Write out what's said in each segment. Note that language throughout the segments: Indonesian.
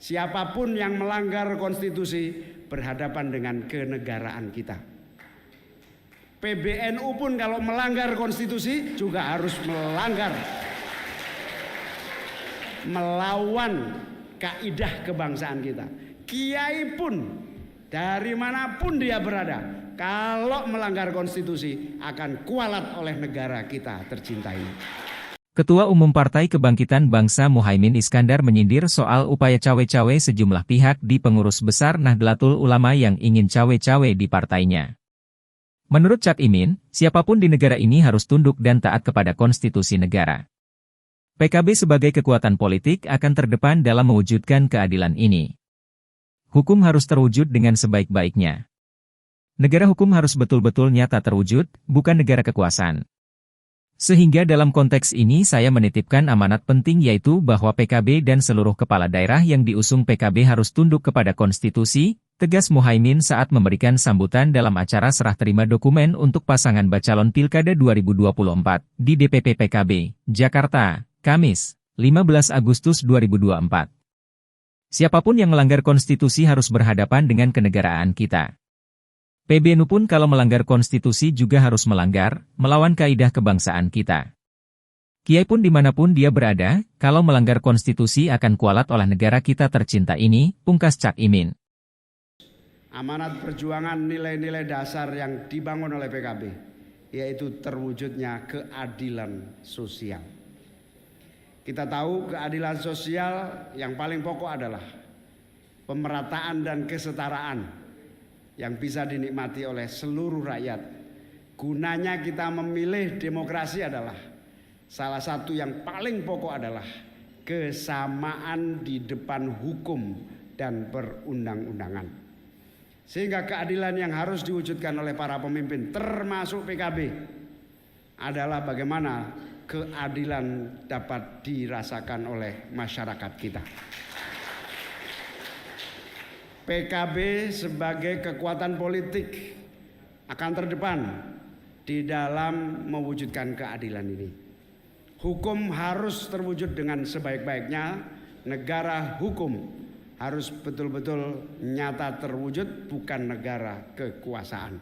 Siapapun yang melanggar konstitusi berhadapan dengan kenegaraan kita. PBNU pun kalau melanggar konstitusi juga harus melawan kaidah kebangsaan kita. Kiai pun dari manapun dia berada, kalau melanggar konstitusi akan kualat oleh negara kita tercinta ini. Ketua Umum Partai Kebangkitan Bangsa Muhaimin Iskandar menyindir soal upaya cawe-cawe sejumlah pihak di pengurus besar Nahdlatul Ulama yang ingin cawe-cawe di partainya. Menurut Cak Imin, siapapun di negara ini harus tunduk dan taat kepada konstitusi negara. PKB sebagai kekuatan politik akan terdepan dalam mewujudkan keadilan ini. Hukum harus terwujud dengan sebaik-baiknya. Negara hukum harus betul-betul nyata terwujud, bukan negara kekuasaan. Sehingga dalam konteks ini saya menitipkan amanat penting yaitu bahwa PKB dan seluruh kepala daerah yang diusung PKB harus tunduk kepada konstitusi, tegas Muhaimin saat memberikan sambutan dalam acara serah terima dokumen untuk pasangan bacalon Pilkada 2024 di DPP PKB, Jakarta, Kamis, 15 Agustus 2024. Siapapun yang melanggar konstitusi harus berhadapan dengan kenegaraan kita. PBNU pun kalau melanggar konstitusi juga harus melawan kaidah kebangsaan kita. Kiai pun dimanapun dia berada, kalau melanggar konstitusi akan kualat oleh negara kita tercinta ini, pungkas Cak Imin. Amanat perjuangan nilai-nilai dasar yang dibangun oleh PKB, yaitu terwujudnya keadilan sosial. Kita tahu keadilan sosial yang paling pokok adalah pemerataan dan kesetaraan yang bisa dinikmati oleh seluruh rakyat. Gunanya kita memilih demokrasi adalah salah satu yang paling pokok adalah kesamaan di depan hukum dan perundang-undangan. Sehingga keadilan yang harus diwujudkan oleh para pemimpin termasuk PKB adalah bagaimana keadilan dapat dirasakan oleh masyarakat kita. PKB sebagai kekuatan politik akan terdepan di dalam mewujudkan keadilan ini. Hukum harus terwujud dengan sebaik-baiknya, negara hukum harus betul-betul nyata terwujud, bukan negara kekuasaan.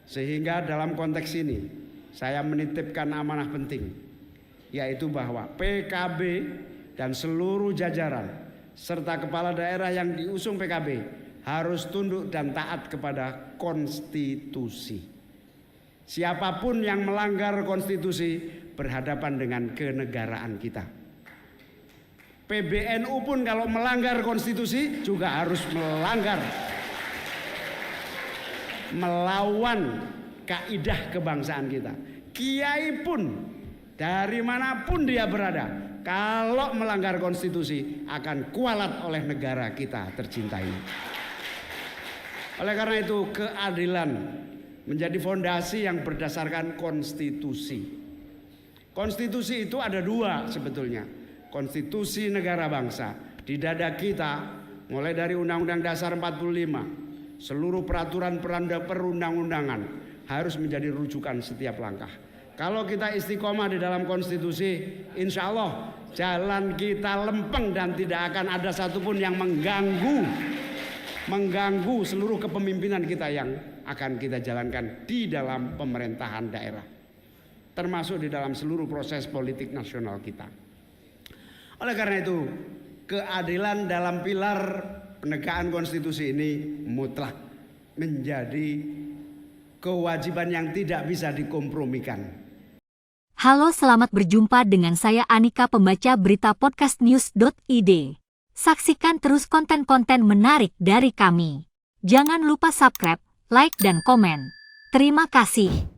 Sehingga dalam konteks ini, saya menitipkan amanah penting, yaitu bahwa PKB dan seluruh jajaran serta kepala daerah yang diusung PKB harus tunduk dan taat kepada konstitusi. Siapapun yang melanggar konstitusi berhadapan dengan kenegaraan kita. PBNU pun kalau melanggar konstitusi juga harus melawan kaidah kebangsaan kita. Kiai pun dari manapun dia berada, kalau melanggar konstitusi akan kualat oleh negara kita tercinta ini. Oleh karena itu keadilan menjadi fondasi yang berdasarkan konstitusi. Konstitusi itu ada dua sebetulnya. Konstitusi negara bangsa di dada kita mulai dari Undang-Undang Dasar 45. Seluruh peraturan perundang-undangan harus menjadi rujukan setiap langkah. Kalau kita istiqomah di dalam konstitusi, insya Allah jalan kita lempeng dan tidak akan ada satupun yang mengganggu seluruh kepemimpinan kita yang akan kita jalankan di dalam pemerintahan daerah, termasuk di dalam seluruh proses politik nasional kita. Oleh karena itu, keadilan dalam pilar penegakan konstitusi ini mutlak menjadi kewajiban yang tidak bisa dikompromikan. Halo, selamat berjumpa dengan saya Anika, pembaca berita podcastnews.id. Saksikan terus konten-konten menarik dari kami. Jangan lupa subscribe, like, dan komen. Terima kasih.